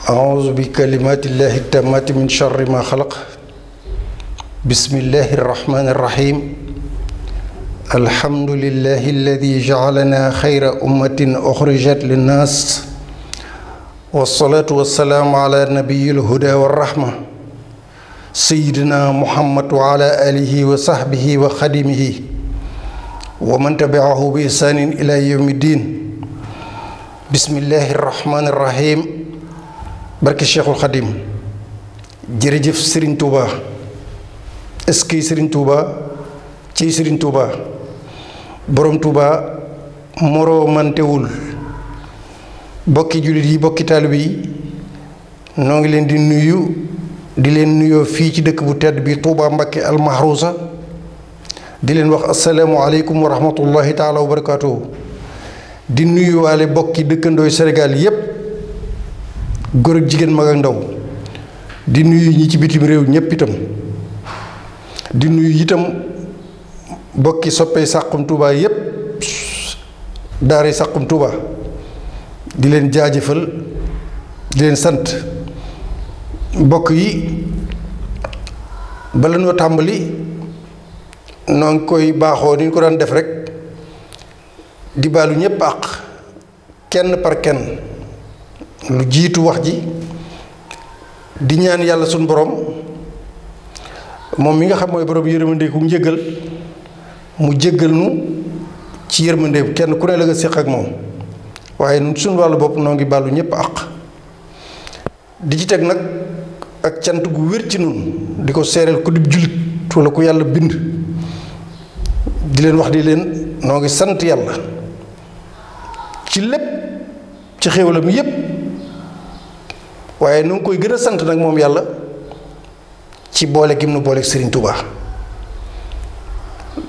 أعوذ بكلمات الله التامات من شر ما خلق. بسم الله الرحمن الرحيم. الحمد لله الذي جعلنا خير أمة أخرجت للناس، والصلاة والسلام على نبي الهدى والرحمة سيدنا محمد وعلى آله وصحبه وخدمه ومن تبعه بإحسان إلى يوم الدين. بسم الله الرحمن الرحيم. barke Cheikhul Khadim. jërëjëf Serigne Touba. est-ce que Serigne Touba ci Serigne Touba borom Touba moroomantewul. bokki jullit yi bokki taalibe yi noo ngi leen di nuyu di leen nuyoo fii ci dëkk bu tedd bi Touba Mbakke almahrusa di leen wax asalaamualeykum wa rahmatullahi taala wa barakaatuhu. di nuyu waale bokki dëkkandooy Sénégal yépp, góor ak jigéen mag ak ndaw. di nuyu ñi ci bitim réew ñépp itam. di nuyu itam bokki soppee Saxum Touba yépp, daara Saxum Touba. di leen jaajëfal di leen sant. mbokk yi bala noo tàmbali noo ngi koy baaxoo ni ñu ko daan def rek di baalu ñépp àq kenn par kenn. lu jiitu wax ji di ñaan yàlla suñu borom moom mi nga xam mooy borom yërmande ku njëggal mu jéggal nu ci yërmande kenn ku ne la nga séq ak moom. waaye nun suñu wàllu bopp noo ngi baalu ñépp àq. di ci teg nag ak cant gu wér ci nun di ko seereel ku dib jullit walla ku yàlla bind. di leen wax di leen noo ngi sant yàlla ci lépp ci xéewalam yépp. waaye nu ngi koy gën a sant nag moom yàlla ci boole gim nu boole Serigne Touba.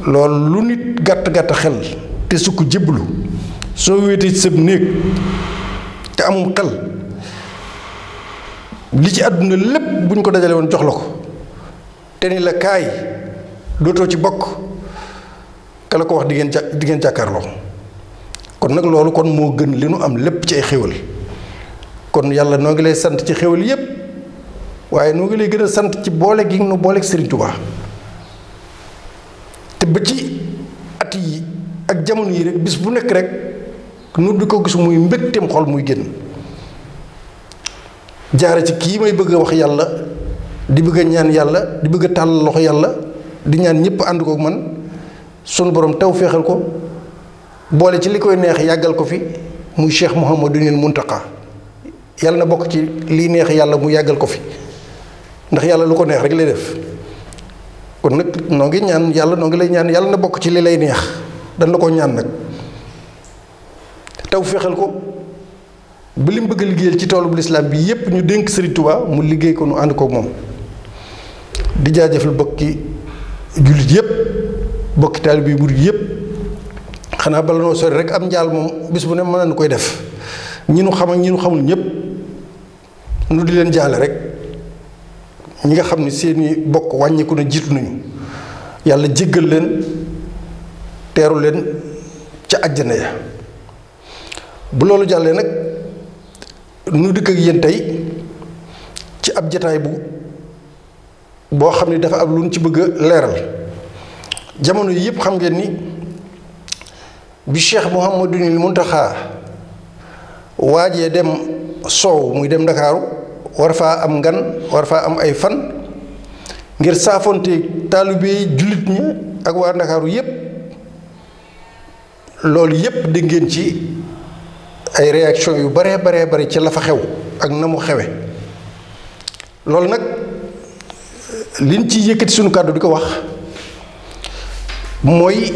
loolu lu nit gàtt gàtt xel te su ko jébbalu soo wéetee ci sab néeg te amum xel li ci àdduna lépp bu ñu ko dajale woon jox la ko te ni la kaay dootoo ci bokk ka la ko wax di ngeen jàkkaarloo. kon nag loolu kon moo gën li nu am lépp ci ay xéwal. kon yàlla noo ngi lay sant ci xéwal yépp, waaye noo ngi lay gën a sant ci boole gi nu booleeg Serigne Touba. te ba ci at yi ak jamono yi rek bis bu nekk rek nu di ko gis muy mbégteem xol muy génn jaare ci kii may bëgg a wax yàlla di bëgg a ñaan yàlla di bëgg a tàll loxo yàlla di ñaan ñëpp ànd ko man sunu borom taw féexal ko boole ci li koy neex yàggal ko fi muy Cheikh Mouhamadunil Muntaqa. yàlla na bokk ci lii neex yàlla mu yàggal ko fi ndax yàlla lu ko neex rek lay def. kon nag noo ngi ñaan yàlla noo ngi lay ñaan yàlla na bokk ci li lay neex dañ la ko ñaan nag taw féexal ko ba li mu bëgg a liggéeyal ci toolu bu lislaam bi yépp ñu dénk Serigne Touba mu liggéey ko nu ànd kook moom. di jaajëfal bokki jullit yépp bokki taalibe bi murid yépp. xanaa bala noo sori rek am njaal moom bis bu ne mën nañu koy def ñi nu xam ak ñi nu xamul ñépp nu di leen jaale rek ñi nga xam ne seeni bokk wàññiku na jiitu nañu yàlla jéggal leen teeru leen ca àjjana ya. bu loolu jàllee nag nu dikk ak yéen tey ci ab jataay boo xam ne dafa am lu ñu ci bëgg a leeral. jamono yi yëpp xam ngeen ni bi Cheikh Mouhamadunil Muntaxa waajee dem soow muy dem Ndakaaru war faa am ngan war faa am ay fan ngir saafonte taalibe jullit ñi ak waa Ndakaaru yépp. loolu yépp dégg ngeen ci ay réaction yu baree bari ci la fa xew ak na mu xewe. loolu nag liñ ci yëkkati sunu kàddu di ko wax mooy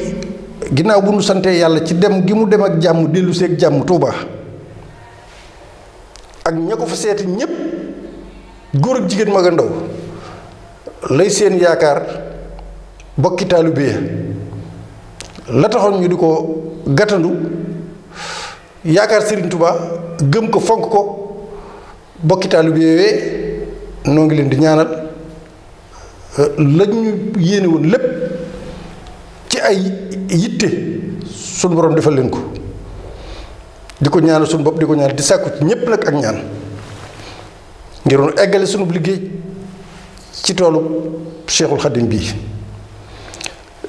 ginnaaw bu nu santee yàlla ci dem gi mu dem ak jàmm dellu seeg jàmm Touba ak ña ko fa seeti ñépp góor ak jigéen mag a ndaw lay seen yaakaar bokki taalibe la taxoon ñu di ko gàttandu yaakaar Serigne Touba gëm ko fonk ko bokki taalibe yooyee noo ngi leen di ñaanal lañu yéene woon lépp ci ay yitte sunu borom defal leen ko di ko ñaanal sunu bopp di ko ñaanal di sàkku ci ñépp nag ak ñaan ngir nu eggale sunu liggéey ci toolu Cheikhul Khadim bii.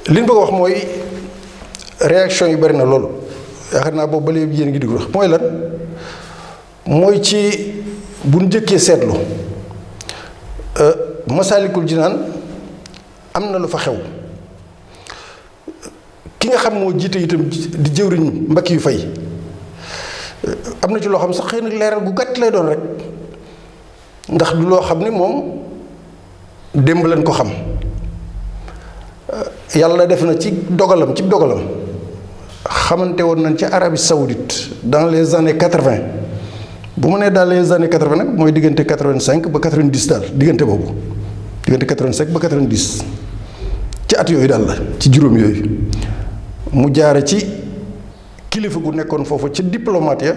li ñu bëgg a wax mooy réaction yi bari na loolu yaakaar naa boobu ba léegi yéen ngi diggu wax mooy lan mooy ci bu ñu njëkkee seetlu Masaalikul Jinaan am na lu fa xew ki nga xam moo jiite itam di jëwriñ Mbacke yu fay am na ci loo xam sax xëy na leeral gu gàtt lay doon rek ndax du loo xam ni moom démb leen ko xam yàlla def na ci dogalam xamante woon nañ ci Arabie Saoudite dans les années 80 bu ma nee dans les années 80 nag mooy diggante 85 ba 90 daal diggante boobu diggante 85 ba 90 ci at yooyu daal la ci juróom yooyu mu jaare ci kilifa gu nekkoon foofu ca diplomate ya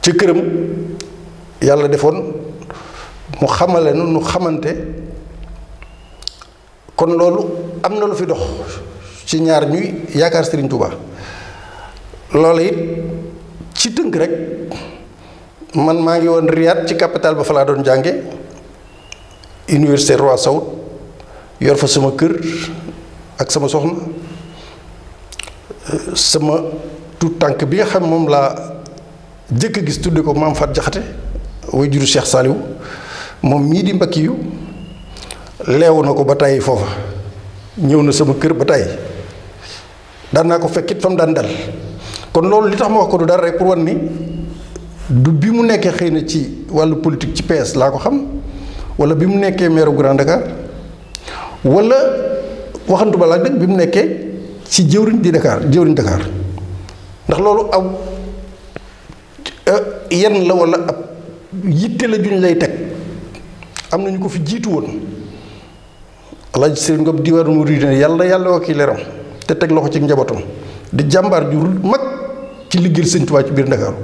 ca këram yàlla defoon mu xamale nu xamante kon loolu am na lu fi dox ci ñaar ñuy yaakaar Serigne Touba loolu it ci tënk rek man maa ngi woon Riyad ci capital ba fa laa doon jànge université Roi Saoud yor fa sama kër ak sama soxna sama tout tànk bi nga xam moom laa jëkk a gis tudde ko maam Fat Jaxate way juru Cheikh Saliou moom mii di Mbacke yu leewu na ko ba tàyyi foofa ñëw na sama kër ba tàyyi daan naa ko fekkit fa mu daan dal kon loolu li tax ma wax ko du dara rek pour wan ni du bi mu nekkee xëy na ci wàllu politique ci PS laa ko xam wala bi mu nekkee maire Grand Dakar wala waxantu ba laa dëgg bi mu nekkee ci jëwriñ Dakar ndax loolu aw yenn la wala ab yitte la juñ lay teg am na ñu ko fi jiitu woon Alaaji Sëriñ Ngom diwaanu Murid yàlla wakki leeram te teg loxo ci njabootam di jàmbaar ju mag ci liggéeyal Sëriñ Tuubaa ci biir Ndakaaru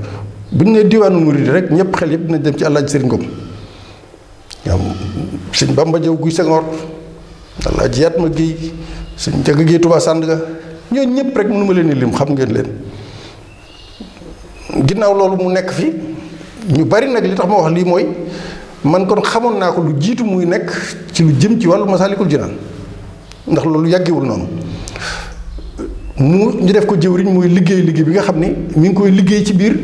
bu ñu nee diwaanu Murid rek ñëpp xel yëpp dinañ dem ci Alaaji Sëriñ Ngom waaw sëñ Bamba Jaw Guy Senghor Alaaji Yatma Géey sëñ Njaga Géey Tuubaa Sandaga ñooñu ñëpp rek mënuma leen lim xam ngeen leen ginnaaw loolu mu nekk fi ñu bari nag li tax ma wax lii mooy man kon xamoon naa ko lu jiitu muy nekk ci lu jëm ci wàllu Masaalikul Jinaan ndax loolu yàggewul noonu ñu def ko jëwriñ muy liggéey bi nga xam ni mi ngi koy liggéey ci biir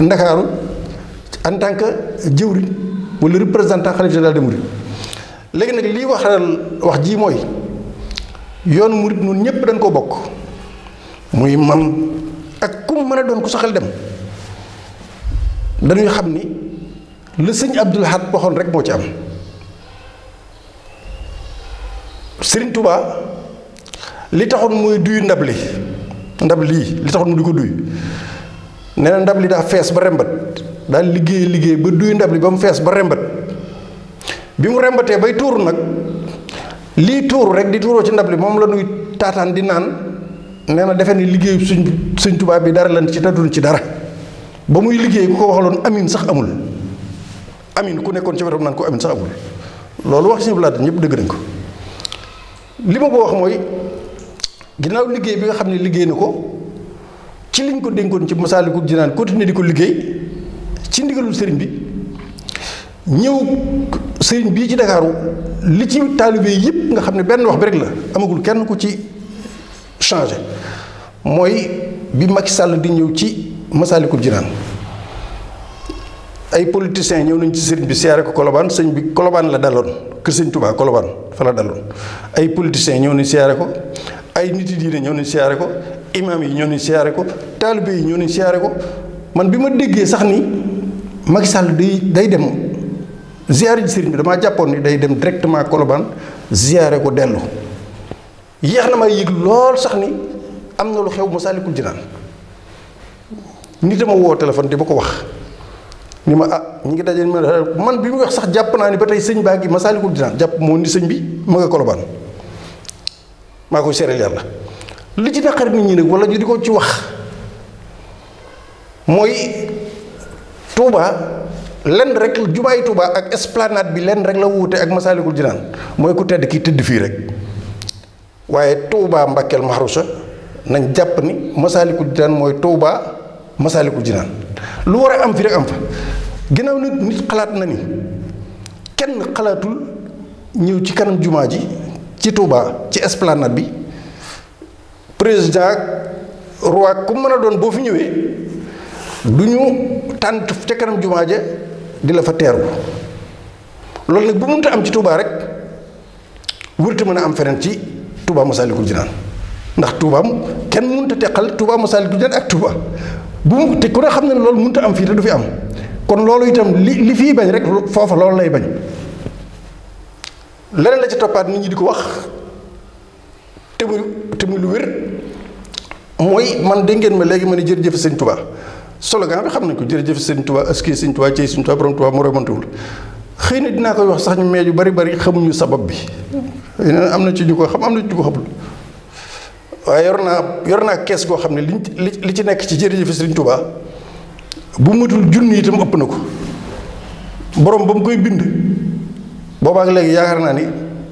Ndakaaru en tant que jëwriñ wala représentant xalifa général des mourides léegi nag lii wax ji mooy yoonu murid noonu ñëpp dañ ko bokk muy man ak ku mën a doon ku saxal dem dañuy xam ni la sëñ Abdul Ahad waxoon rek moo ci am Serigne Touba li taxoon muy duy ndab lii li taxoon mu di ko duy nee na ndab li daa fees ba rembat daal liggéey ba duy ndab li ba mu fees ba rembat bi mu rembatee bay tuuru nag lii tuuru rek di tuuroo ci ndab li moom la nuy taataan di naan nee na defe ni liggéeyu sëñ Touba bi dara lan ci tadduñ ci dara ba muy liggéey ku ko waxaloon amin sax amul amin ku nekkoon ci wetam naan ko amin sax amul loolu wax si blaat ñëpp dëgg nañ ko li ma ko wax mooy ginnaaw liggéey bi nga xam ne liggéey na ko ci liñ ko dénkoon ci Masaalikul Jinaan continuer di ko liggéey ci ndigalul sëriñ bi ñëw sëriñ bii ci Ndakaaru li ci taalibe yëpp nga xam ne benn wax bi rek la amagul kenn ku ci changé mooy bi Macky Sall di ñëw ci Masaalikul Jinaan ay politiciens ñëw nañ ci sëriñ bi siyaare ko Colobane sëñ bi Colobane la daloon kër sëñ Touba Colobane fa la daloon ay politiciens ñëw nañ siyaare ko ay nit yi diine ñëw nañ siyaare ko imam yi ñëw nañ siyaare ko taalibe yi ñëw nañ siyaare ko man bi ma déggee sax ni Macky Sall day dem ziyaare ji sëriñ bi damaa jàppoon ni day dem directement Colobane ziyaare ko dellu yéex na ma yëg lool sax ni am na lu xew Masaalikul Jinaan nit ma woo téléphone di ba ko wax ni ma ñu ngi daje man bi mu wax sax jàpp naa ni ba tey sëñ baa ngi Masaalikul Jinaan jàpp moo ni sëñ bi ma nga Colobane maa koy seereel yàlla li ci naqari nit ñi nag wala ñu di ko ci wax mooy Touba lenn rek jumaay Touba ak esplanade bi lenn rek la wuute ak Masaalikul Jinaan mooy ku tedd ki tëdd fii rek waaye Touba Mbàkkeel Mahrousa nañ jàpp ni Masaalikul Jinaan mooy Touba Masaalikul Jinaan lu war a am fi rek am fa ginnaaw nit xalaat na ni kenn xalaatul ñëw ci kanam jumaa ji ci Touba ci esplanade bi président roi ku mën a doon boo fi ñëwee du ñu tànn ca kanam jumaa ja di la fa teeru loolu nag bu mënta am ci Touba rek wërta mën a am feneen ci Touba Massalikul Jinaan ndax Touba kenn mënta teqal Touba Massalikul Jinaan ak Touba bu mu te ku ne xam ne loolu mënta am fii te du fi am kon loolu itam li fii bañ rek foofa loolu lay bañ leneen la ci toppaat nit ñi di ko wax te muy lu wér mooy man dégg ngeen ma léegi ma ne jërëjëf sëñ Touba slogan bi xam nañ ko jërëjëf sëñ Touba aski sëñ Touba cey sëñ Touba borom Touba moo remontewul xëy na dinaa koy wax sax ñu mais yu bari xamuñu sabab bi am na ci ñu ko xam am na ci ñu ko xamul waaye yor naa kees goo xam ne li ci nekk ci jërëjëf sëñ Touba bu matul junni itam ëpp na ko borom ba mu koy bind boobaak léegi yaakaar naa ni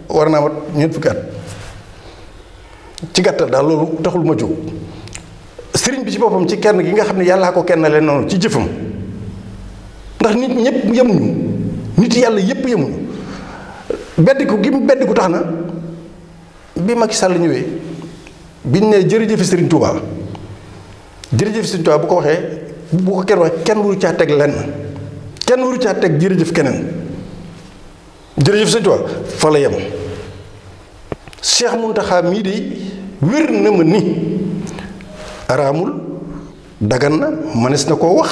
war naa mat ñeent fukki at ci gàttal daal loolu taxul ma jóg sëriñ bi ci boppam ci kenn gi nga xam ne yàllaa ko kenn leen noonu ci jëfam ndax nit ñëpp yemuñu nit yàlla yëpp yemuñu beddiku gi mu beddiku tax na bi Macky Sall ñëwee biñ ne jërëjëf sëriñ Touba jërëjëf sëriñ Touba bu ko waxee bu ko kenn waxee kenn waru caa teg lenn kenn waru caa teg jërëjëf keneen jërëjëf sëriñ Touba fa la yem Cheikh Mountakha mii de wér na ma ni araamul dagan na mënees na koo wax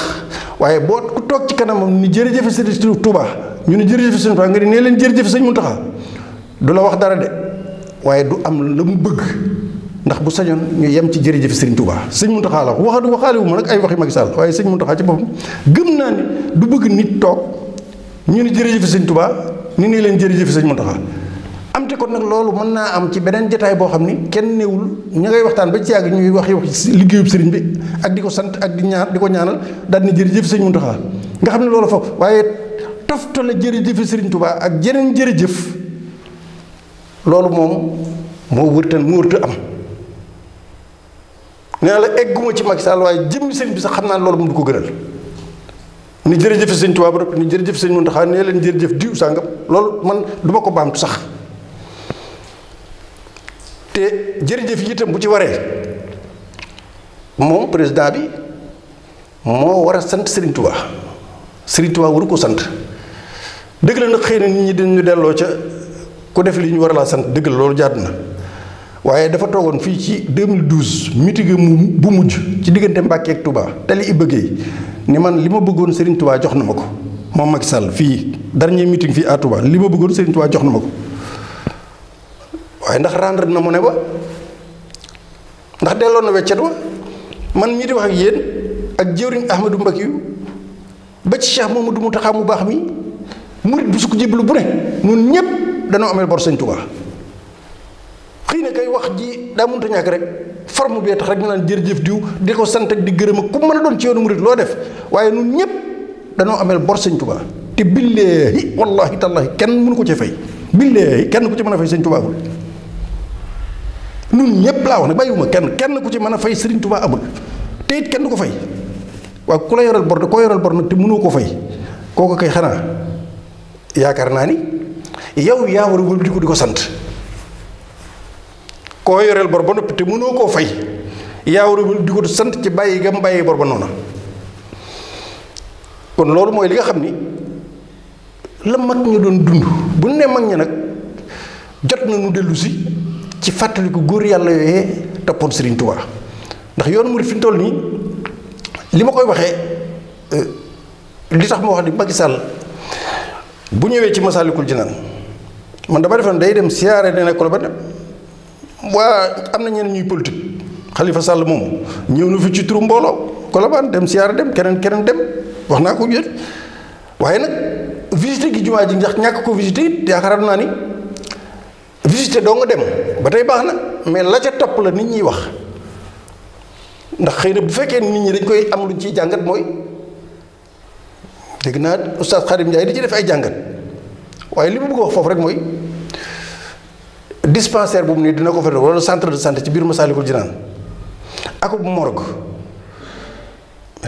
waaye boo ku toog ci kanamam ni jërëjëf sëriñ Touba ñu ne jërëjëf sëriñ Touba nga ni nee leen jërëjëf sëriñ Mountakha du la wax dara de waaye du am la mu bëgg ndax bu sañoon ñu yem ci jërëjëf sëriñ Touba sëñ Mountakha la waxaale wu ma nag ay waxi Macky Sall waaye sëñ Mountakha ci boppam gëm naa ni du bëgg nit toog ñu ne jërëjëf sëriñ Touba ni nee leen jërëjëf sëñ Mountakha am te kon nag loolu mën naa am ci beneen jotaay boo xam ni kenn néewul ña ngay waxtaan ba ci yàgg ñuy wax liggéeyub sëriñ bi ak di ko sant ak di ko ñaanal daal ni jërëjëf sëñ Mountakha nga xam ne loolu foofu waaye toftale jërëjëf sëriñ Touba ak jeneen jërëjëf loolu moom moo wërta am nee na la egguma ci Macky Sall waaye jëmmi sëriñ bi sax xam naa loolu moom du ko gënal ni jërëjëf sëñ Touba ba noppi ni jërëjëf sëñ Mountakha nee leen jërëjëf diw sàngam loolu man du ma ko baamtu sax te jërëjëf yi itam bu ci waree moom président bi moo war a sant Serigne Touba Serigne Touba waru ko sant dëgg la nag xëy na nit ñi dañu delloo ca ku def li ñu war a laa sant dëgg la loolu jaadu na waaye dafa toogoon fii ci 2012 meeting bu mujj ci diggante Mbàkke ak Touba te li bëggee ni man li ma bëggoon Serigne Touba jox na ma ko moom Macky Sall fii dernier meeting fii à Touba li ma bëggoon Serigne Touba jox na ma ko. waaye ndax rendre na mu ne ba ndax delloo na weccet wa man mii di wax ak yéen ak jëwriñ Ahmadou Mbakiyu ba ci Cheikh Mamadou Mountakha mu baax mi murit bu su ko jébbalu bu ne ñun ñëpp danoo amee bor sëñ Touba xëy na kay wax ji daa mënta ñàkk rek forme bee tax rek ñu naan jërëjëf diw di ko sant ak di gërëm ak ku mën a doon ci yoonu murit loo def waaye ñun ñëpp danoo amee bor sëñ Touba te billaahi wallaahi tallaahi kenn mënu ko ci fay billaahi kenn ku ci mën a fay sëñ Touba amul nun ñëpp laa wax nag bàyyiwuma kenn ku ci mën a fay Serigne Touba amul te it kenn du ko fay waaw ku la yoral bor de koo yoral bor nag te mënoo ko fay kooku kay xanaa yaakaar naa ni yow yaa war a wël di ko sant koo yoreel bor ba noppi te mënoo koo fay yaa war a wël di ko sant ci bàyyi gam bàyyi bor ba noona kon loolu mooy li nga xam ni la mag ñu doon dund bu ne mag ñi nag jot na nu dellu si ci fàttaliku góor yàlla yooyee toppoon Serigne Touba ndax yoonu murid fi mu toll nii li ma koy waxee li tax ma wax ni Macky Sall bu ñëwee ci Massalikul Jinaan man dama defoon day dem siyaare ne nekk ba dem waa am na ñeneen ñuy politique Khalifa Sall moom ñëw na fi ci turu mbooloo Colobane dem siyaare dem keneen dem wax naa ko yéen waaye nag visité gi jumaa ji ndax ñàkk ko visité it yaakaar naa ni visité doo nga dem ba tey baax na mais la ca topp la nit ñiy wax ndax xëy na bu fekkee nit ñi dañ koy am luñ ciy jàngat mooy dégg naa oustaz Khadim Ndiaye di ci def ay jàngat waaye li mu bëgg wax foofu rek mooy dispensaire boobu nii dina ko fa wala centre de santé ci biir Massalikul Jinaan ak morgue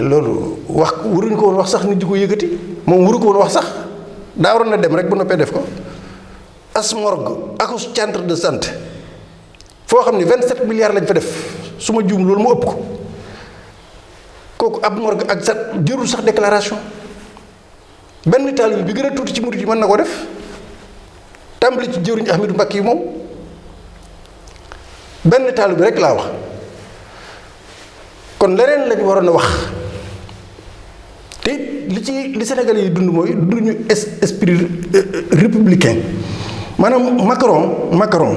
loolu wax waruñu ko woon wax sax nit di ko yëkkati moom waru ko woon wax sax daa waroon na dem rek bu noppee def ko. as morgue ak centre de santé foo xam ne 27 milliards lañ fa def su ma juum loolu mu ëpp ko kooku ab morgue ak sa jërul sax déclaration benn taalibe bi gën a tuuti ci murit yi mën na ko def tàmbali ci jëwriñ Ahmadou Mbacké yi moom benn taalibe bi rek laa wax kon leneen lañ waroon a wax te li Sénégalais yi dund mooy dunduñu esprit républicain maanaam Macron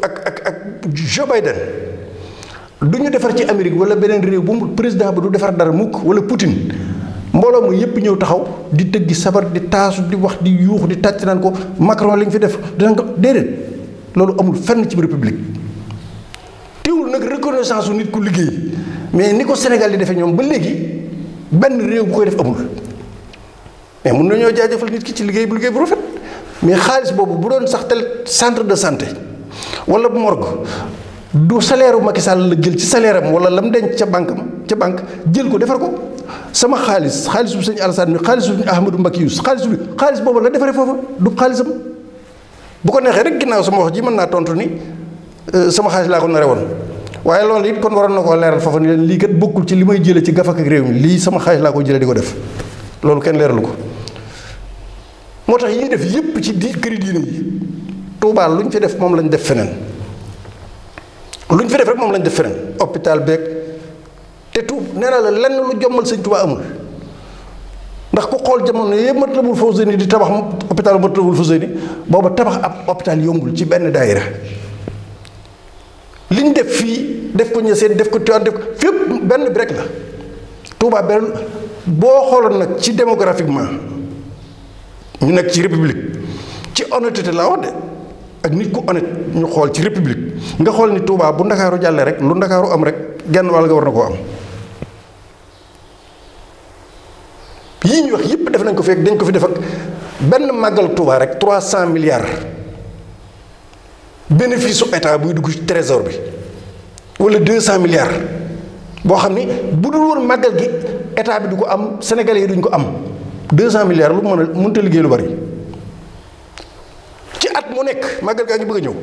ak Joe Biden du ñu defar ci Amérique wala beneen réew bu mu président ba du defar dara mukk wala Poutine mbooloo mu yépp ñëw taxaw di tëggi sabar di taasu di wax di yuux di tàcc naan ko Macron li ñu fi def dinañ ko déedéet loolu amul fenn ci république teewul nag reconnaissance su nit ku liggéey mais ni ko Sénégal di defee ñoom ba léegi benn réew bu koy def amul mais mun nañoo jaajëfal nit ki ci liggéey bu rafet mais xaalis boobu bu doon sax tel centre de santé wala morgue du salaire u Macky Sall la jël ci salaire am wala lam denc ca banque jël ko defar ko sama xaalis bu sëñ Alassane bi xaalis bu sëñ Ahmadou Mbacké xaalis boobu la defaree foofa du xaalisam bu ko neexee rek ginnaaw sama wax ji mën naa tontu ni sama xaalis laa ko nare woon waaye loolu it kon waroon na koo leeral foofa ni leen lii kat bokkul ci li may jëlee ci gafak ak réew mi lii sama xaalis laa ko jëlee di ko def loolu kenn leeralu ko moo tax yi ñuy def yépp ci këri diine yi Tuubaa lu ñu fi def moom lañ def feneen lu ñu fi def rek moom lañ def feneen hôpital beeg te nee naa la lenn lu jommal sëñ Tuubaa amul ndax ku xool jamono yëpp Matlabul Fawzayni di tabax hôpital Matlabul Fawzayni booba tabax ab hôpital yombul ci benn daayira li ñu def fii def ko Ñaseen def ko Tiwaawan def ko fépp benn bi rek la Tuubaa benn boo xooloon nag ci démographiquement ñu nekk ci république ci honnêteté laa wax de ak nit ku honnête ñu xool ci république nga xool ni Touba bu ndakaaru jàllee rek lu ndakaaru am rek genn wàll nga war na koo am yii ñu wax yépp def nañ ko fekk dañ ko fi def ak benn màggal Touba rek 300 milliards bénéfice su état buy dugg ci trésor bi wala 200 milliards boo xam ni bu dul woon màggal gi état bi du ko am sénégalais yi duñ ko am 200 milliards lu mënut a liggéey lu bari ci at mu nekk màggal gaa ngi bëgg a ñëw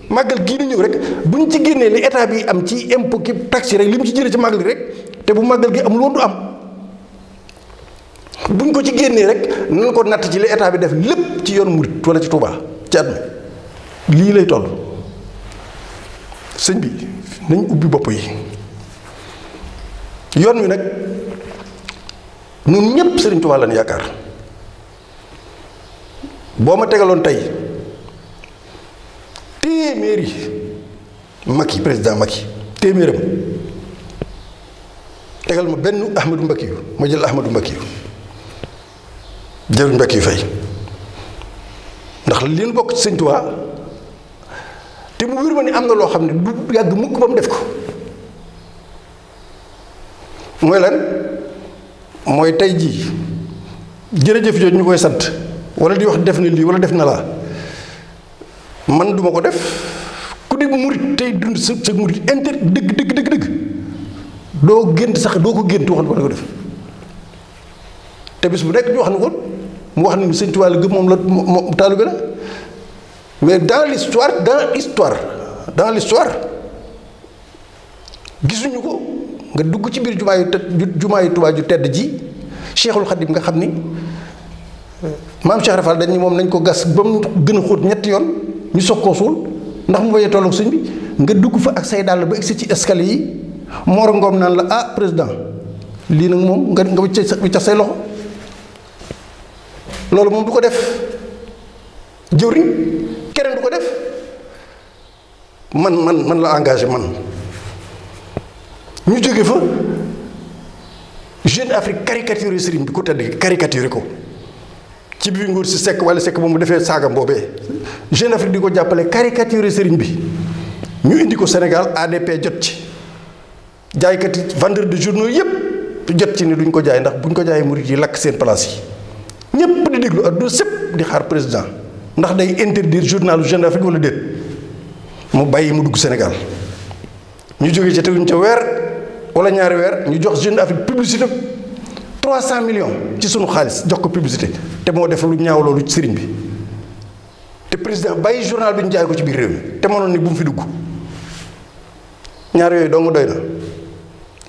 màggal gii di ñëw rek buñ ci génnee li état bi am ci impôt ki taxe rek li mu ci jëlee ci màggal gi rek te bu màggal gi amul woon du am buñ ko ci génnee rek nan ko natt ci li état bi def lépp ci yoon murit wala ci Touba ci at mi lii lay toll sëñ bi nañ ubbi bopp yi yoon wi nag ñun ñépp Sëriñ Touba lañ yaakaar boo ma tegaloon tey téeméeri Macky président Macky téeméeram tegal ma benn Ahmadou Mbacké yu ma jël Ahmadou Mbacké yu jëruñ Mbacké yu fay ndax li ñu bokk ci Sëñ Touba te mu wér ma ni am na loo xam ne du yàgg mukk ba mu def ko mooy lan mooy tey jii jërëjëf jooju ñu koy sant wala di wax def na lii wala def na laa man duma ko def ku di murit tey dund sa murit dëgg doo gént sax doo ko gént wax na ko def te bis bu nekk ñu wax na ko mu wax ni Sëñ Tuubaa la gëm moom la moom taalibe la mais dans l'histoire gisuñu ko nga dugg ci biir jumaa yu Tuubaa ju tedd ji Cheikhul Khadim nga xam ni maam Cheikh Rafal dañ ni moom nañ ko gas ba mu gën a xóot ñetti yoon ñu soog koo suul ndax mu bañ a tolloog sëñ bi nga dugg fa ak say dàll ba egsi ci escalier yi Mor Ngom naan la ah président lii nag moom nga wiccax say loxo loolu moom du ko def jëwriñ keneen du ko def man la engagé man ñu jóge fa Jeune Afrique caricaturé sëriñ bi ku tedd caricaturé ko ci biir nguur si sekk wala sekk moom mu defee saagam boobee Jeune Afrique di ko jàppale caricaturé sëriñ bi ñu indi ko Sénégal ADP jot ci jaaykat yi vendeur de journaux yépp jot ci ni duñ ko jaay ndax buñ ko jaayee murit yi lakk seen place yi ñépp di déglu adduna sépp di xaar président ndax day interdire journalu Jeune Afrique wala déet mu bàyyi mu dugg Sénégal ñu jógee ca teguñ ca weer wala ñaari weer ñu jox Jeune Afrique publicité 300 millions ci sunu xaalis jox ko publicité te moo def lu ñaaw loolu ci sëriñ bi te président bàyyi journal bi ñu jaay ko ci biir réew mi te mënoon ni bu mu fi dugg ñaar yooyu dong doy na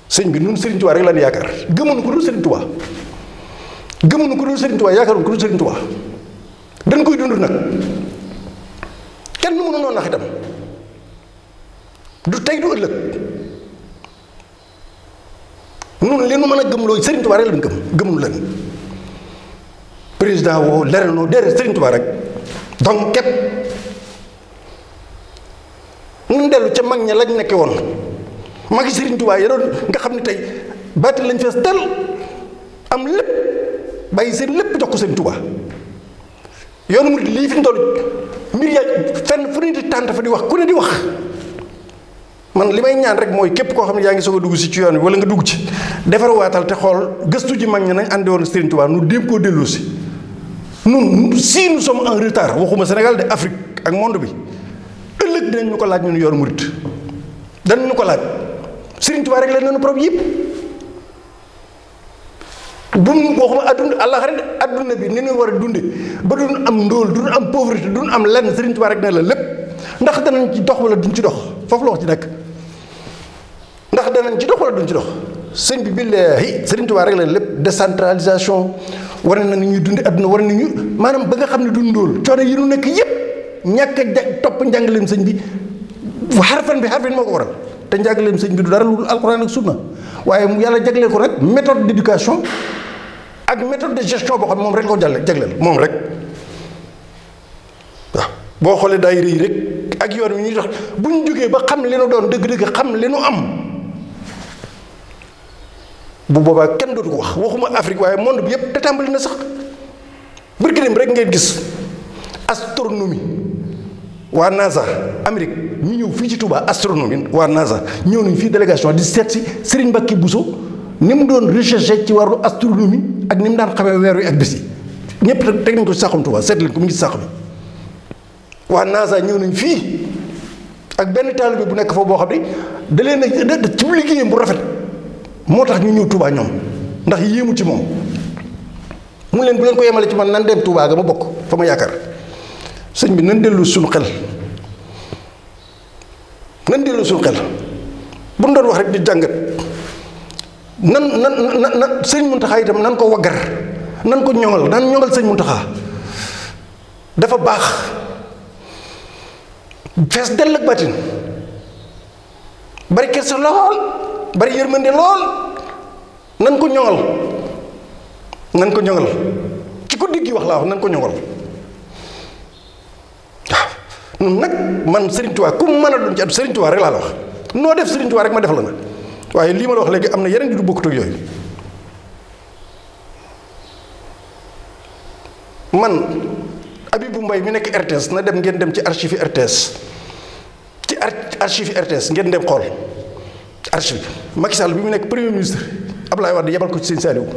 sëñ bi ñun Sëriñ Tuubaa rek lañu yaakaar gëmuñu ko dul Sëriñ Tuubaa gëmuñu ko dul Sëriñ Tuubaa yaakaaruñu ko dul Sëriñ Tuubaa dañ koy dund nag kenn mënu noonu nax itam du tey du ëllëg nun li nu mën a gëm looyu Sëriñ Tuubaa rek lañ gëmunu leen président woo leral noo déedéet Sëriñ Tuubaa rek donc képp nun dellu ca mag ña lañ nekke woon magi Sëriñ Tuubaa ya doon nga xam ne tey baati lañ fees tel am lépp bàyyi seen lépp jox ko Sëriñ Tuubaa yoonu murid lii fi ñu toll mbir yaa fenn fu ne di tànt fa di wax ku ne di wax man li may ñaan rek mooy képp koo xam ne yaa ngi soog a dugg si ci yoon bi wala nga dugg ci defarwaatal te xool gëstu ji mag ñi nañ àndi woon Sëriñ Tuubaa nu déem koo dellu si nun si nous sommes en retard waxuma Sénégal de Afrique ak monde bi ëllëg dinañ ñu ko laaj ñun yoonu murid danañ ñu ko laaj Sëriñ Tuubaa rek leen nañu problème yëpp bu mu waxuma adduna àllaxira adduna bi ni ñu war a dunde ba duñ am ndóol duñ am pauvreté duñ am lenn Sëriñ Tuubaa rek ne la lépp ndax danañ ci dox wala duñ ci dox foofu la wax ci nekk ndax danañ ci dox wala duñ ci dox sëñ bi billaahi Sëriñ Tuubaa rek la lépp décentralisation war na ni ñuy dunde adduna war nañu maanaam ba nga xam ne duñ ndóol coono yi ñu nekk yëpp ñàkk a topp njàngaleem sëñ bi xarfan moo ko waral te njàngaleem sëñ bi du dara lu alxuraan ak sunna waaye mu yàlla jagleel ko rek méthode d'éducation ak méthode de gestion boo xam ne moom rek ko jagleel moom rek waaw boo xoolee daayira yi rek ak yoon wi ñuy dox bu ñu jógee ba xam li nu doon dëgg-dëgg xam li nu am bu boobaa kenn dootu ko wax waxuma Afrique waaye monde bi yëpp te tàmbali na sax bërki dem rek ngeen gis astronomie waa NASA Amérique ñu ñëw fii ci Touba astronomie waa NASA ñëw nañu fii délégation di seet si Serigne Mbacké Bousso ni mu doon recherché ci wàllu astronomie ak ni mu daan xamee weer wi ak bés yi ñëpp teg nañ ko ci Saxum Touba seet leen ko mu ngi ci Saxum waa NASA ñëw nañ fii ak benn taalibe bu nekk foofu boo xam ne da leen a ci liggéeyam bu rafet moo tax ñu ñëw Touba ñoom ndax yéemu ci moom mu leen bu leen ko yemale ci man nan dem Touba ga ma bokk fa ma yaakaar sëñ bi nan dellu suñu xel bu ñu doon wax rek di jàngat nan sëñ Muntaxa itam nan ko waggar nan ko ñoŋal nan ñoŋal sëñ Muntaxa dafa baax fees dell ak bàttin bari kersa lool bari yërmande lool nan ko ñoŋal ci ko diggi wax laa wax nan ko ñoŋal waaw nun nag man Sëriñ Tuubaa ku mu mën a doon ci at Sëriñ Tuubaa rek laa la wax noo def Sëriñ Tuubaa rek ma def la na waaye lii ma la wax léegi am na yeneen yu du bokkut ak yooyu man Abibou Mbaye mi nekk RTS na dem ngeen dem ci archive RTS ngeen dem xool archive Macky Sall bi mu nekk premier ministre Abdoulaye Wade yebal ko ci Sëñ Saliou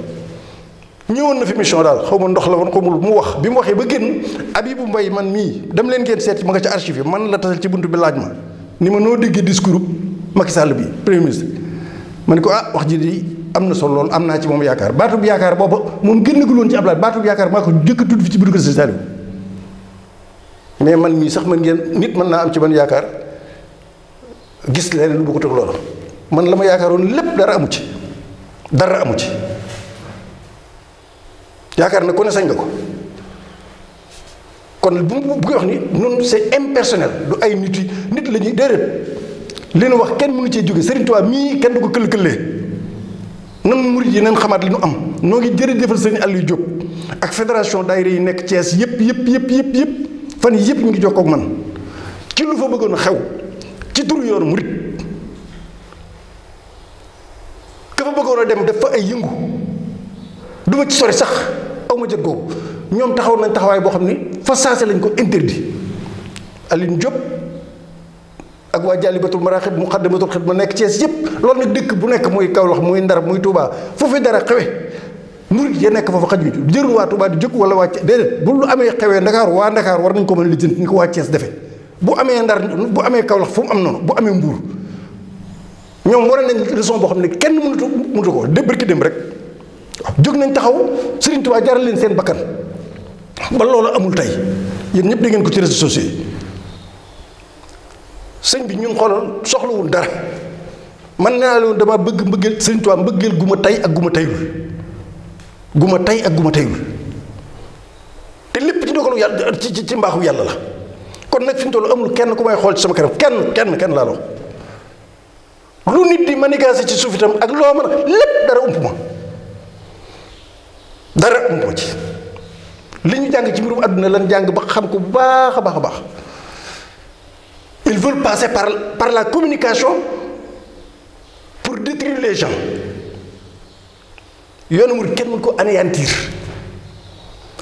ñëwoon na fi mission daal xaw ma ndox la woon xamul mu wax bi mu waxee ba génn Abibou Mbaye man mii dem leen ngeen seet ma nga ca archive man la tasal ci buntu bi laaj ma ni ma noo déggee discours Macky Sall bi premier ministre ma ne ko wax ji di am na solo lool am naa ci moom yaakaar baatub yaakaar booba moom génnagul woon ci Abdoulaye baatub yaakaar maa ko jëkk tudd fi ci biir kër Sëñ Saliou mais man mii sax man ngeen nit mën naa am ci man yaakaar gis leen lu bokkut ak loolu man la ma yaakaaroon lépp dara amu ci yaakaar na ku ne sañ nga ko kon bu koy wax ni noonu c'est impersonnel du ay nit la ñuy déedéet li nu wax kenn mënu cee jóge Serigne Touba mii kenn du ko këll-këllee nan murid yi nan xamaat li nu am noo ngi jërëjëfal Serigne Aliou Diop ak fédération daayira yi nekk Thiès yëpp fan yi yëpp ñu ngi jokkoo ak man ci lu fa bëggoon a xew ci turu yoonu murid ka fa bëggoon a dem def fa ay yëngu du ma ci sori sax aw ma jot googu ñoom taxaw nañ taxawaay boo xam ni fa saase lañ ko interdit Aliou Diop ak waa Jaalibatul Maraaxib Muqaddamatul Xidma nekk Thiès yëpp loolu nag dëkk bu nekk muy Kaolack muy Ndar muy Touba foofu dara xewe murid ya nekk foofu xaj bi jërul waa Touba di jóg wala waa déedéet bu lu amee xewee Ndakaar waa Ndakaar war nañ ko mën a lijjanti ni ko waa Thiès defe bu amee Ndar bu amee Kaolack fu mu am noonu bu amee Mbuur ñoom war nañ leçon boo xam ne kenn mënatu ko bërki dem rek jóg nañ taxaw Serigne Touba jaral leen seen bakkan ba loolu amul tey yéen ñëpp da ngeen ko ci réseaux sociaux yi sëñ bi ñun xoolal soxlawul dara man naa leen dama bëgg mbëggeel Serigne Touba mbëggeel gu ma tey ak gu ma teyul te lépp ci dogalu yàlla ci mbaaxu yàlla la kon nag fi mu toll amul kenn ku may xool ci sama kanam kenn laa loo lu nit di manigaase ci suuf itam ak loo mën a lépp dara ump ma ci li ñu jàng ci mbirum àdduna lan jàng ba xam ko bu baax a baax ils veulent passer par la communication pour détruire les gens yoonu murid kenn mën ko anéantir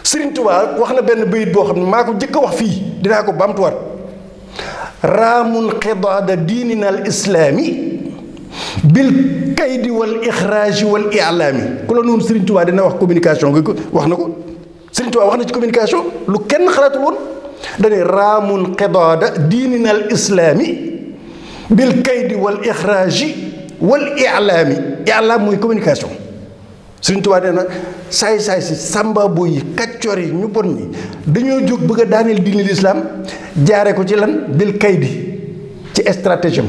Serigne Touba wax na benn bayit boo xam ne maa ko jëkk a wax fii dinaa ko baamtuwaat raamun xidaada diinina al islaami bil kaydi wal ixraaji wal ilaami ku la noonu Serigne Touba dina wax communication nga ko wax na ko Serigne Touba wax na ci communication lu kenn xalaatul woon dane raamun xidaada diinina al islaami bil kaydi wal ixraaji wal ilaam mooy communication Serigne Touba nee na saay-saay si sàmbaabo yi kaccoor yi ñu bon ñi dañoo jóg bëgg a daaneel diine lislaam jaare ko ci lan bil kaydi ci stratégie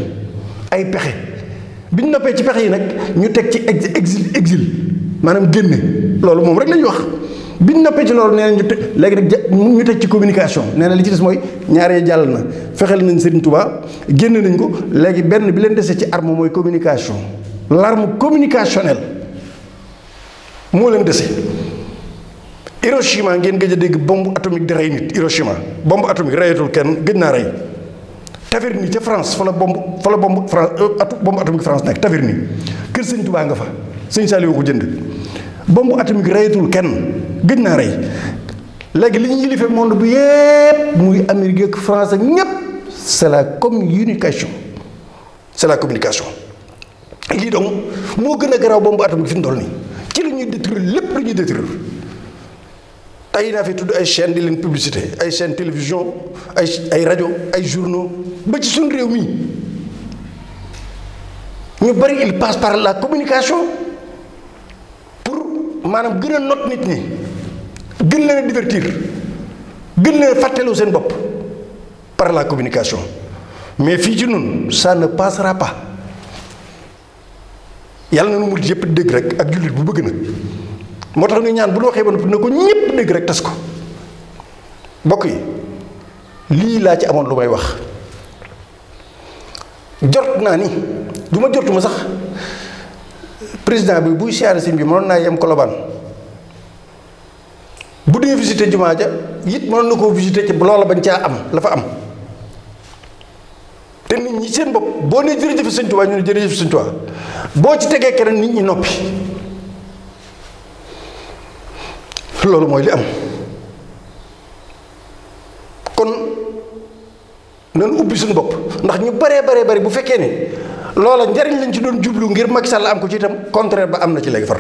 ay pexe bi ñu noppee ci pexe yi nag ñu teg ci exil maanaam génne loolu moom rek la ñuy wax bi ñu noppee ci loolu nee na ñu teg léegi nag ñu teg ci communication nee na li ci des mooy ñaaree jàll na fexeel nañ Serigne Touba génne nañ ko léegi benn bi leen desee ci arme mooy communication l'arme communicationnelle moo leen dese Hiroshima ngeen gëj a dégg bombe atomique di rey nit Hiroshima bombe atomique reyatul kenn gëj naa rey Taverny ca France fa la bombe atomique France nekk Taverny kër sëñ Touba nga fa sëñ Saliou ko jënd bombe atomique reyatul kenn gëj naa rey léegi li ñu yilife monde bi yépp muy Amérique ak France ak ñépp c'est la communication lii donc moo gën a garaaw bombe atomique fi mu toll nii ci la ñuy détruire lépp lu ñuy détruire tey naa fi tudd ay chaîne di leen publicité ay chaîne télévision ay rajo ay journaux ba ci suñu réew mi ñu bari il passe par la communication pour maanaam gën a not nit ñi gën leen a divertir gën leen a fàtteloo seen bopp par la communication mais fii ci ñun ça ne passera pas yàlla na nu murit yëpp dégg rek ak jullit bu bëgg nag moo tax ñu ñaan bu ñu waxee ba noppi na ko ñëpp dégg rek tas ko bokk yi lii laa ci amoon lu may wax jot naa ni du ma jotuma sax président bi buy siyaare sëñ bi mënoon naa yem Colobane bu dee visité jumaa ja it mënoon na koo visité ci loola bañ caa am la fa am te nit ñi seen bopp boo nee jërëjëf sëñ Tuubaa ñu ne jërëjëf sëñ Tuubaa boo ci tegee keneen nit ñi noppi loolu mooy li am kon nañu ubbi suñu bopp ndax ñu baree bu fekkee ne loola njariñ lañ ci doon jublu ngir Macky Sall am ko ci itam contraire ba am na ci léegi far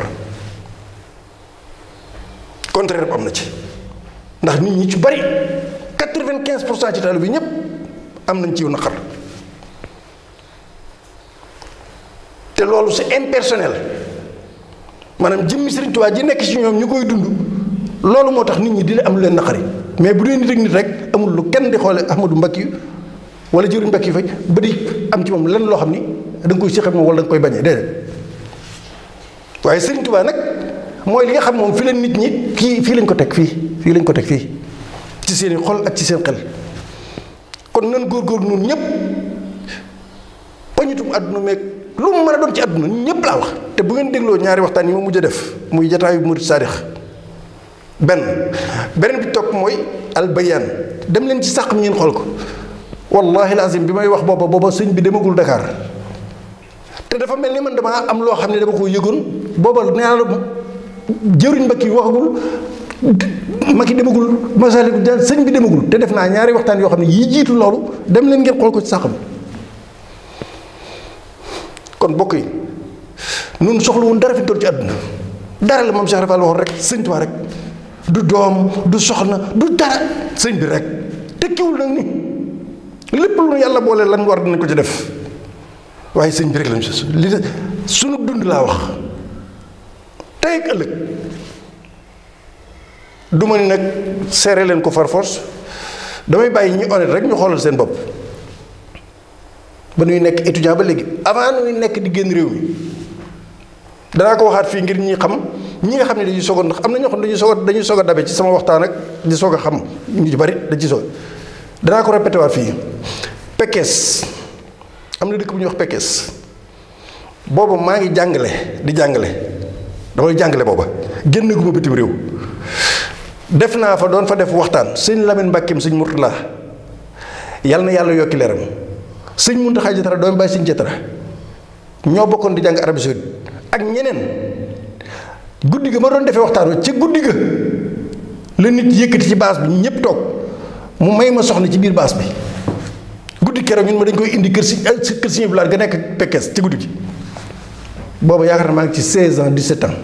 contraire ba am na ci ndax nit ñi ci bari 95% ci taalibe bi ñëpp am nañ ci yu naqar te loolu c'est impersonnel maanaam jëmmi Sëriñ Tuubaa ji nekk ci ñoom ñu koy dund loolu moo tax nit ñi di am lu leen naqari mais bu dee nit ak nit rek amul lu kenn di xoole Ahmadou Mbacké wala jëriñ Mbacké Faye ba di am ci moom lenn loo xam ni da nga koy séqal moom wala da nga koy bañee déedéet waaye Sëriñ Tuubaa nag mooy li nga xam moom fi leen nit ñi fii lañ ko teg fii lañ ko teg fii ci seen i xol ak ci seen xel kon nan góorgóorlu ñun ñëpp pañitum àdduna meeg lu mu mën a doon ci àdduna ñëpp laa wax te bu ngeen dégloo ñaari waxtaan yi ma mujj a def muy jataayu murid saadix beneen bi topp mooy albayaan dem leen ci sàq mi ngeen xool ko wallahi lazim bi may wax booba sëñ bi demagul Dakar te dafa mel ni man damaa am loo xam ne dama ko yëgoon booba nee naa la jëriñ Mbacke waxagul Macky demagul Massalikul Jinaan sëñ bi demagul te def naa ñaari waxtaan yoo xam ne yii jiitu loolu dem leen ngeen xool ko ci sàq mi kon bokk yi nun soxla woon dara fi toll ci àdduna dara la moom Cheikh Rafal waxoon rek sëñ Tuubaa rek du doom du soxna du dara sëñ bi rek tekkiwul nag ni lépp lu nu yàlla boole lan war dinañ ko ci def waaye sëñ bi rek lañu sos li sunu dund laa wax tey ak ëllëg du ma ni nag seere leen ko far force damay bàyyi ñi honnête rek ñu xoolal seen bopp ba nuy nekk étudiant ba léegi avant nuy nekk di génn réew mi danaa ko waxaat fii ngir ñi nga xam ne dañuy soog a ndax am na ñoo xam ne dañuy soog a dabe ci sama waxtaan ak di soog a xam ñu ci bari dañ ci soog danaa ko répété waat fii Pekes am na dëkk bu ñuy wax Pekes booba maa ngi di jàngale damay jàngale booba génn gu ma bitim réew def naa fa doon fa def waxtaan sëñ Lamine Mbàkkeem sëñ Murtala yàlla na yàlla yokki leeram sëñ Muntaxa Jatara doomu bàyyi sëñ Jatara ñoo bokkoon di jàng Arabie Saoudite ak ñeneen guddi ga ma doon defee waxtaan wa ca guddi ga la nit yëkkati ci baas bi ñëpp toog mu may ma soxna ci biir baas bi guddi keroog ñun ma dañ koy indi kër si blaat ga nekk Pekes ci guddi gi booba yaakaar na maa ngi ci 16 ans 17 ans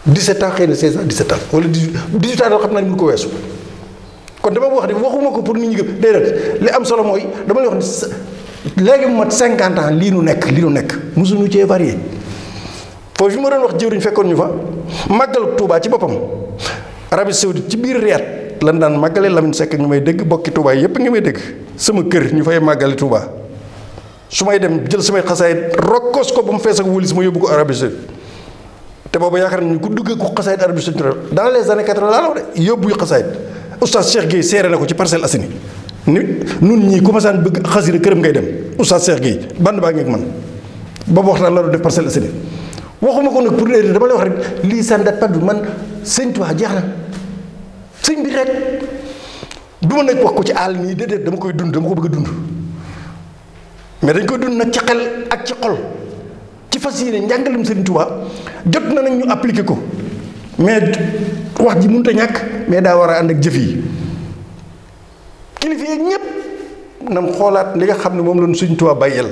17 ans xëy na 16 ans 17 ans wala 18 ans xam naa ni mun ko weesu kon dama wax ni waxuma ko pour nit ñi gëm déedéet li am solo mooy dama lay wax ni léegi mu mat 50 ans lii nu nekk mosuñu cee varié foofu fi ma doon wax jëwriñ fekkoon ñu fa màggal Touba ci boppam Arabie Saoudite ci biir Riyad lan daan màggale Lamine Seck ñu may dégg bokki Touba yépp nga may dégg sama kër ñu fay màggale Touba su may dem jël samay xasaay rokkos ko ba mu fees ak wólis ma yóbbu ko Arabie Saoudite te boobu yaakaar nañu ku duggee ku xasaayit Arabie Saoudite dans les années 80 laa la wax de yóbbu yu xasaayit oustaz Cheikh Gueye seere na ko ci Parcelles Assainies ni nun ñii ku ma saan bëgg xasida këram ngay dem oustaz Cheikh Gueye band baa ngeeg man boobu waxtaan la doon def Parcelles Assainies waxuma ko nag pour léegi dama lay wax rek lii ça ne date pas du man sëñ Tuubaa jeex na sëñ bi rek du ma nag wax ko ci àll nii déedéet dama koy dund dama ko bëgg a dund mais dañ koy dund nag ci xel ak ci xol ci fas yéene njàngalem sëriñ Tuubaa jot na nag ñu appliqué ko mais wax ji mënut a ñàkk mais daa war a ànd ak jëf yi kilifa yi ñépp nam xoolaat li nga xam ne moom lañu sëriñ Tuubaa bàyyeel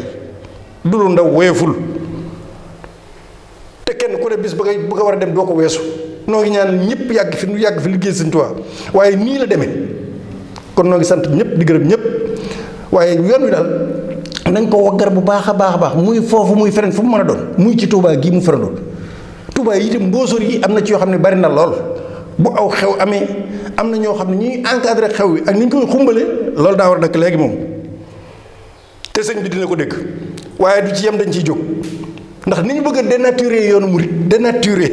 du lu ndaw woyeful te kenn ku ne bis ba nga war a dem doo ko weesu noo ngi ñaan ñëpp yàgg fi nu yàgg fi liggéey sëriñ Tuubaa waaye nii la demee kon noo ngi sant ñëpp di gërëm ñëpp waaye yoon wi daal nañ ko waggar bu baax a baax muy foofu muy feneen fu mu mën a doon muy ci Touba gii mu farandoon Touba yi itam mbóosóor yi am na ci yoo xam ne bari na lool bu aw xew amee am na ñoo xam ne ñuy encadré xew wi ak ni ñu koy xumbale loolu daa war a dakk léegi moom te sëñ bi dina ko dégg waaye du ci yem dañ ciy jóg ndax ni ñu bëgg a dénaturer yoonu murit dénaturer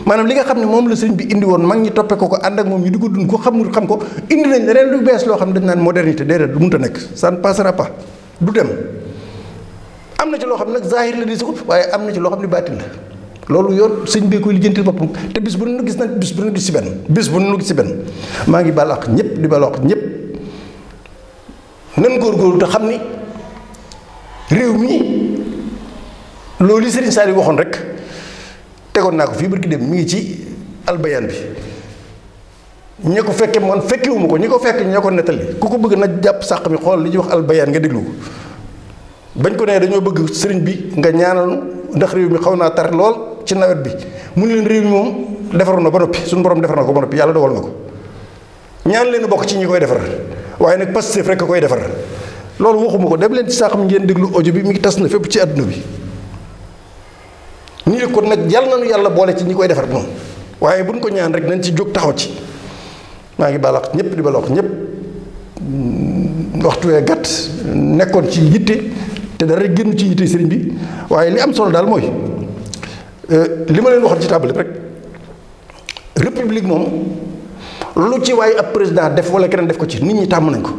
maanaam li nga xam ne moom la sëñ bi indi woon mag ñi toppe ko ànd ak moom ñu di ko dund ko xamul xam ko indi nañ leneen lu bees loo xam ne dañ naan modernité déedéet du mënta nekk ça ne passera pas du dem am na ci loo xam ne nag zahir la di ko waaye am na ci loo xam ne baatin la loolu yoon sëñ bi koy lijjantil boppam te bis bu nu gis nag bis bu nu gis si benn maa ngi baal ak ñëpp di baal ak ñëpp nan góorgóorlu te xam ni réew mi loolu li Serigne Saliou waxoon rek tegoon naa ko fii barki dem mi ngi ci albayaan bi ñi ko fekke man fekkewuma ko ñi ko fekk ñoo ko nettali ku ko bëgg na jàpp sàq mi xool li ñuy wax albayaan nga déglu ko bañ ko nee dañoo bëgg sëriñ bi nga ñaanal ndax réew mi xaw naa tar lool ci nawet bi mun leen réew mi moom defaroon na ba noppi suñu borom defar na ko ba noppi yàlla dogal na ko ñaan leen bokk ci ñi koy defar waaye nag Pastef rek a koy defar loolu waxuma ko dem leen ci sàq mi ngeen déglu audio bi mi ngi tas na fépp ci àdduna bi nii kon nag yàlla nañu yàlla boole ci ñi koy defar moom waaye buñ ko ñaan rek nañ ci jóg taxaw ci maa ngi balax ñëpp di balax ñëpp waxtu wee gàtt nekkoon ci yitte te dara génn ci yitte sëriñ bi waaye li am solo daal mooy li ma leen waxoon ci tàmbali rek république moom lu ci waaye ab président def wala keneen def ko ci nit ñi tàmm nañ ko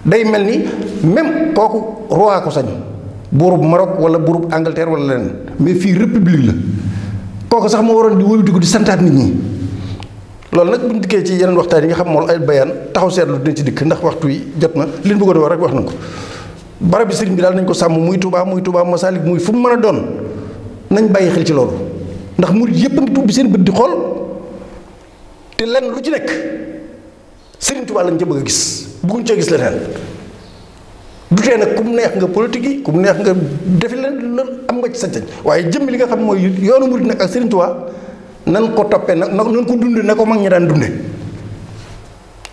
day mel ni même kooku roi ko sañ buurub Maroc wala buurub Angleterre wala leneen mais fii république la kooku sax moo waroon di wóyutiku di santaat nit ñi loolu nag bu ñu dikkee ci yeneen waxtaan yi nga xam moom ay bayaan taxaw seetlu dinañ ci dikk ndax waxtu yi jot na li ñu bëggoon a wax rek wax nañ ko barab bi sëriñ bi daal nañ ko sàmm muy Touba Masalik muy fu mu mën a doon nañ bàyyi xel ci loolu ndax murid yëpp a ngi tubbi seen bët di xool te lenn lu ci nekk sëriñ Touba lañ ca bëgg a gis bëgguñ cee gis leneen du tee nag ku mu neex nga politique yi ku mu neex nga defi leen loolu am nga ci sañ-sañ waaye jëmm li nga xam mooy yoonu murid nag ak sëriñ Touba nan ko toppee nan ko dunde na ko mag ñi daan dunde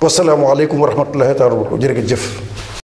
wasalaamualeykum wa rahmatullahi taala wa barakatuh jërëjëf